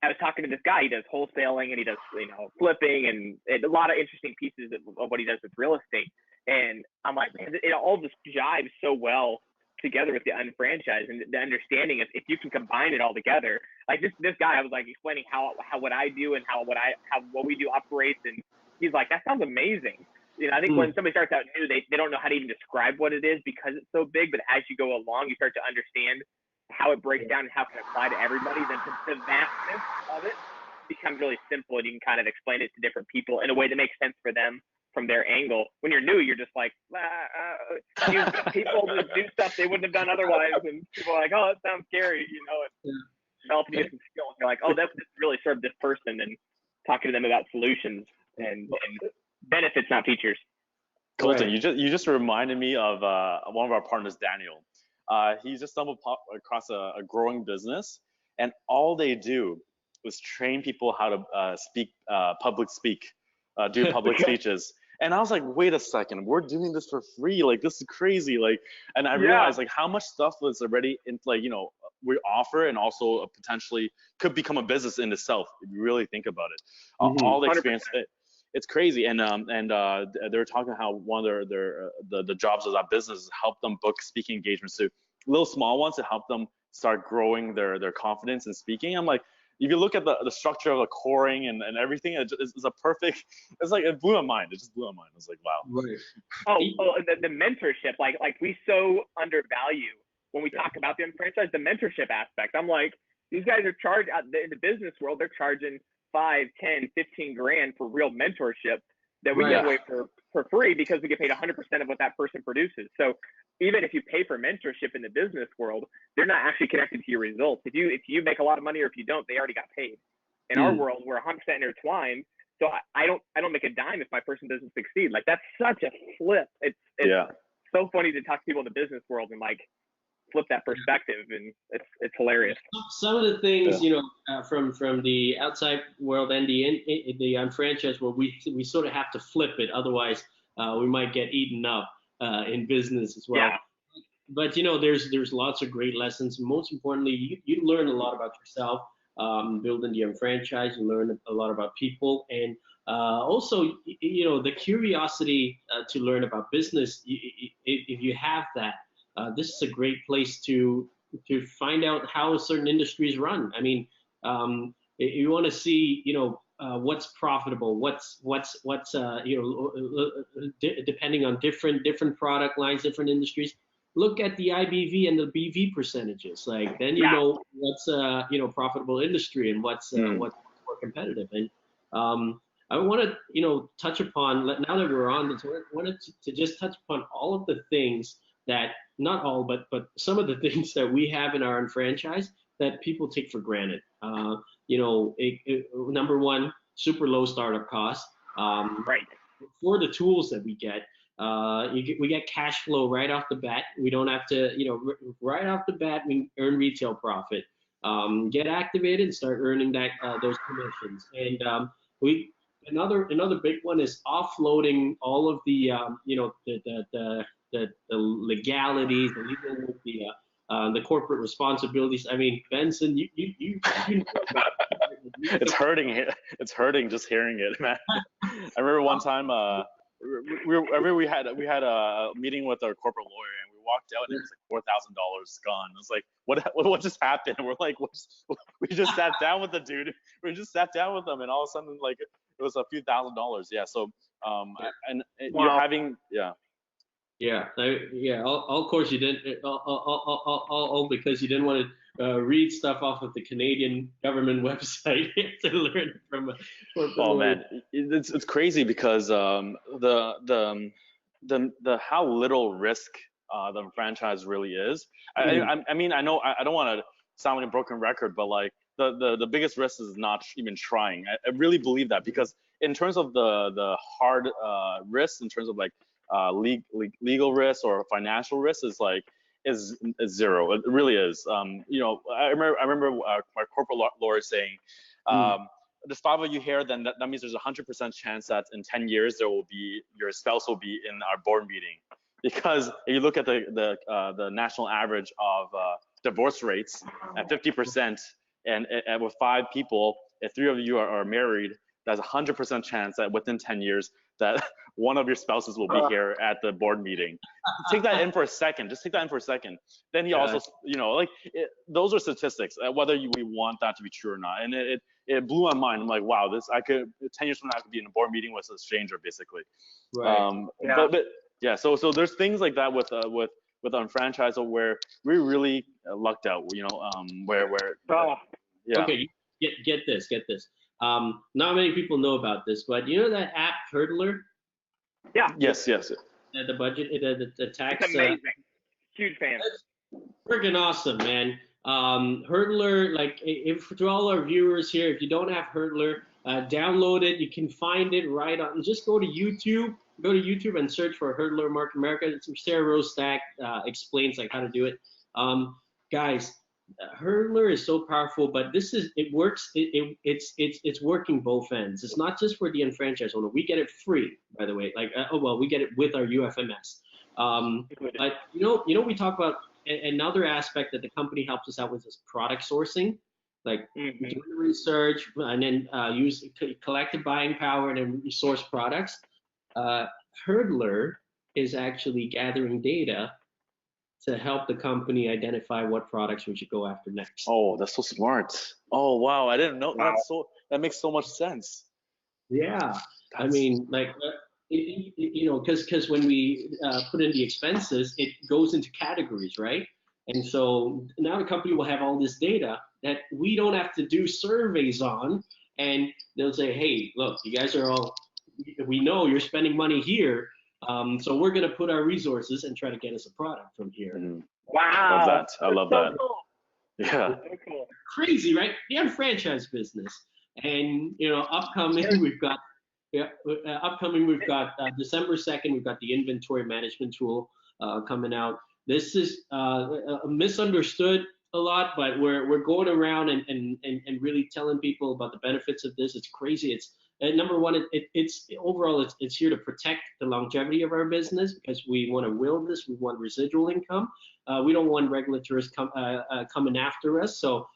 Speaker 3: was talking to this guy. He does wholesaling and he does, you know, flipping and a lot of interesting pieces of what he does with real estate. And I'm like, man, it all just jives so well together with the unfranchise and the understanding of if you can combine it all together. Like this guy, I was like explaining how what I do and how what we do operates, and he's like, that sounds amazing. You know, I think when somebody starts out new, they don't know how to even describe what it is because it's so big. But as you go along, you start to understand how it breaks down and how it can apply to everybody. Then the vastness of it becomes really simple, and you can kind of explain it to different people in a way that makes sense for them from their angle. When you're new, you're just like, you people to do stuff they wouldn't have done otherwise, and people are like, oh, that sounds scary, you know. And developing some skills, you're like, oh, that really served this person, and talking to them about solutions and benefits, not features.
Speaker 2: Colton, you just reminded me of one of our partners, Daniel. He just stumbled across a growing business, and all they do is train people how to do public speeches. And I was like, wait a second, we're doing this for free. Like, this is crazy. Like, and I realized like how much stuff was already in, like, you know, we offer and also potentially could become a business in itself if you really think about it. All the experience, it's crazy. And they were talking how one of the jobs of that business is help them book speaking engagements to little small ones to help them start growing their confidence in speaking. I'm like, if you look at the structure of the coring and everything, it's a perfect. It's like it blew my mind. It just blew my mind. I was like, wow.
Speaker 1: Right.
Speaker 3: And the mentorship, like we so undervalue when we talk about the unfranchised, the mentorship aspect. I'm like, these guys are charged in the business world. They're charging 5, 10, 15 grand for real mentorship that we give away for free because we get paid 100% of what that person produces. So even if you pay for mentorship in the business world, they're not actually connected to your results. If you make a lot of money or if you don't, they already got paid. In our world, we're 100% intertwined. So I don't make a dime if my person doesn't succeed. Like that's such a flip. It's so funny to talk to people in the business world and like flip that perspective, and it's hilarious.
Speaker 1: Some of the things, from the outside world and the unfranchised world, we sort of have to flip it, otherwise we might get eaten up in business as well.
Speaker 3: Yeah.
Speaker 1: But there's lots of great lessons. Most importantly, you learn a lot about yourself. Building the unfranchised, you learn a lot about people, and also the curiosity to learn about business. If you have that. This is a great place to find out how certain industries run. I mean, you want to see, what's profitable, what's depending on different product lines, different industries. Look at the IBV and the BV percentages. Like then know what's profitable industry and what's more competitive. And I want to touch upon, now that we're on this, I wanted to just touch upon all of the things that, not all, but some of the things that we have in our unfranchise that people take for granted. Number one, super low startup costs.
Speaker 3: Right.
Speaker 1: For the tools that we get, we get cash flow right off the bat. We don't have to, right off the bat, we earn retail profit. Get activated and start earning those commissions. And another big one is offloading all of the the legalities, the legal, the corporate responsibilities. I mean, Benson, you know about it.
Speaker 2: It's hurting. It's hurting just hearing it, man. I remember one time we had a meeting with our corporate lawyer, and we walked out, and it was like $4,000 gone. I was like, what just happened? And we're like, we just sat down with the dude. We just sat down with him, and all of a sudden, like, it was a few $1,000s. Yeah. So you're having
Speaker 1: Of course you didn't. All because you didn't want to read stuff off of the Canadian government website to learn from.
Speaker 2: Man, it's crazy because the how little risk the franchise really is. I mean, I know I don't want to sound like a broken record, but like the biggest risk is not even trying. I really believe that, because in terms of the hard risks, in terms of like legal risk or financial risk, is zero. It really is. I remember my corporate lawyer saying, there's 5 of you here, then that means there's a 100% chance that in 10 years your spouse will be in our board meeting, because if you look at the national average of divorce rates at 50%, and with 5 people, if 3 of you are married, there's a 100% chance that within 10 years that one of your spouses will be here at the board meeting. Take that in for a second. Just take that in for a second. Then he also, those are statistics, whether we want that to be true or not. And it blew my mind. I'm like, wow, 10 years from now, I could be in a board meeting with a stranger, basically.
Speaker 1: Right.
Speaker 2: So there's things like that with unfranchised where we really lucked out.
Speaker 1: Okay, get this. Not many people know about this, but you know that app Hurdler?
Speaker 3: Yeah.
Speaker 2: Yes.
Speaker 1: The budget, the tax.
Speaker 3: It's amazing. Huge fan.
Speaker 1: Freaking awesome, man. Hurdler, like, if to all our viewers here, if you don't have Hurdler, download it. You can find it right on. Just go to YouTube. Go to YouTube and search for Hurdler Market America. Sarah Rose Stack explains like how to do it. Guys, Hurdler is so powerful, but it works. It's working both ends. It's not just for the unfranchised owner. We get it free, by the way. Like, we get it with our UFMS. But we talk about another aspect that the company helps us out with is product sourcing, like doing research and then use collective buying power and then source products. Hurdler is actually gathering data to help the company identify what products we should go after next.
Speaker 2: Oh, that's so smart. Oh, wow. I didn't know.
Speaker 3: Wow.
Speaker 2: That makes so much sense.
Speaker 1: Yeah, I mean, like, because when we put in the expenses, it goes into categories, right? And so now the company will have all this data that we don't have to do surveys on, and they'll say, hey, look, you guys are all, we know you're spending money here, so we're gonna put our resources and try to get us a product from here.
Speaker 2: Mhm.
Speaker 3: Wow.
Speaker 2: Love that. I love that.
Speaker 3: Cool.
Speaker 2: Yeah.
Speaker 3: So cool.
Speaker 1: Crazy, right? The UnFranchise Business, and upcoming we've got December 2nd. We've got the inventory management tool coming out. This is misunderstood a lot, but we're going around and really telling people about the benefits of this. It's crazy. It's number one, it's overall it's here to protect the longevity of our business, because we want to will this. We want residual income. We don't want regulators coming after us. So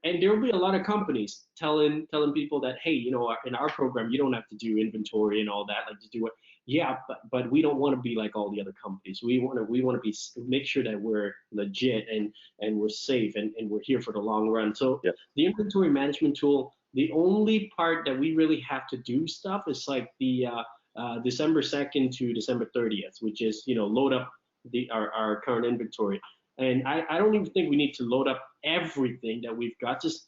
Speaker 1: and there will be a lot of companies telling people that, hey, in our program you don't have to do inventory and all that, like, to do it. Yeah, but we don't want to be like all the other companies. We want to make sure that we're legit and we're safe and we're here for the long run. So
Speaker 2: Yep.
Speaker 1: the inventory management tool, the only part that we really have to do stuff is like the December 2nd to December 30th, which is load up our current inventory. And I don't even think we need to load up everything that we've got. Just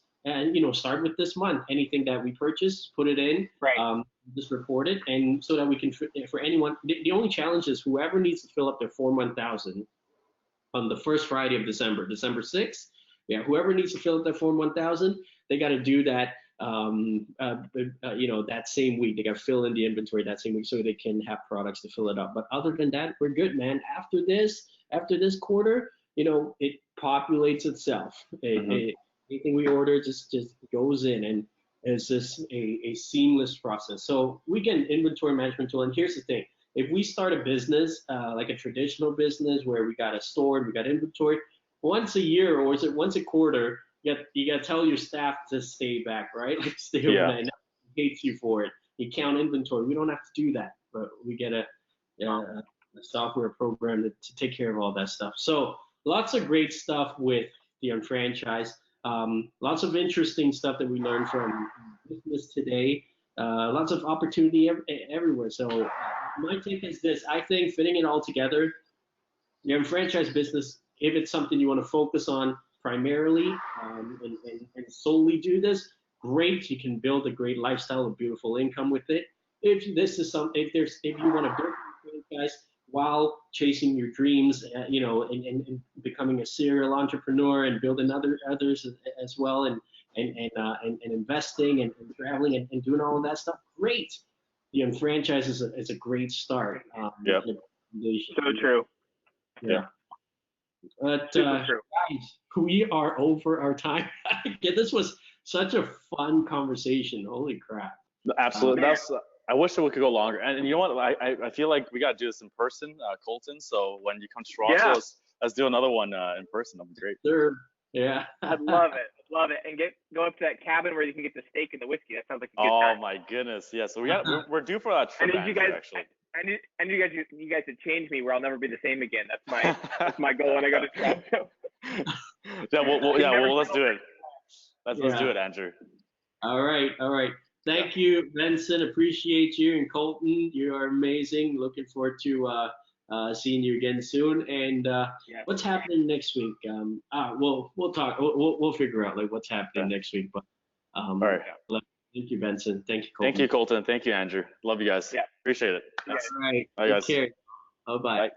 Speaker 1: start with this month. Anything that we purchase, put it in.
Speaker 3: Right.
Speaker 1: Just report it, and so that we can, for anyone. The only challenge is whoever needs to fill up their Form 1000 on the first Friday of December, December 6th. Yeah, whoever needs to fill up their Form 1000, they got to do that. That same week. They got to fill in the inventory that same week so they can have products to fill it up. But other than that, we're good, man. After this quarter, it populates itself. Anything we order just goes in, and it's just a seamless process. So we get an inventory management tool. And here's the thing: if we start a business, like a traditional business where we got a store and we got inventory, once a year or is it once a quarter, you got to tell your staff to stay back, right? Like, stay overnight. Yeah. Hates you for it. You count inventory. We don't have to do that, but we get a software program to take care of all that stuff. So lots of great stuff with the UnFranchise. Lots of interesting stuff that we learned from business today. Lots of opportunity everywhere. So my take is this: I think fitting it all together, the UnFranchise Business, if it's something you want to focus on primarily and solely do this, great. You can build a great lifestyle, a beautiful income with it. If you want to build a franchise while chasing your dreams, and becoming a serial entrepreneur and building others as well, and investing and traveling and doing all of that stuff, great. The UnFranchise is a great start.
Speaker 2: Yeah.
Speaker 3: So true.
Speaker 1: Yeah. But guys, we are over our time. This was such a fun conversation. Holy crap.
Speaker 2: Absolutely. I wish we could go longer. And you know what? I feel like we got to do this in person, Colton. So when you come to Toronto, let's do another one in person. That'd be great.
Speaker 1: Sure. Yeah.
Speaker 3: I'd love it. And go up to that cabin where you can get the steak and the whiskey. That sounds like a good time.
Speaker 2: Oh my goodness. Yeah. So we're due for that trip, actually.
Speaker 3: I need you guys to change me where I'll never be the same again. That's my goal when I go to Toronto.
Speaker 2: Let's do it. Let's do it, Andrew.
Speaker 1: All right. Thank you, Benson. Appreciate you. And Colton, you are amazing. Looking forward to seeing you again soon. And what's happening next week? We'll talk. We'll figure out like what's happening next week. But
Speaker 2: all right.
Speaker 1: Thank you, Benson. Thank you, Colton.
Speaker 2: Thank you, Colton. Thank you, Andrew. Love you guys.
Speaker 3: Yeah.
Speaker 2: Appreciate it.
Speaker 1: All right.
Speaker 2: Bye, guys.
Speaker 1: Take care. Bye-bye.
Speaker 2: Bye.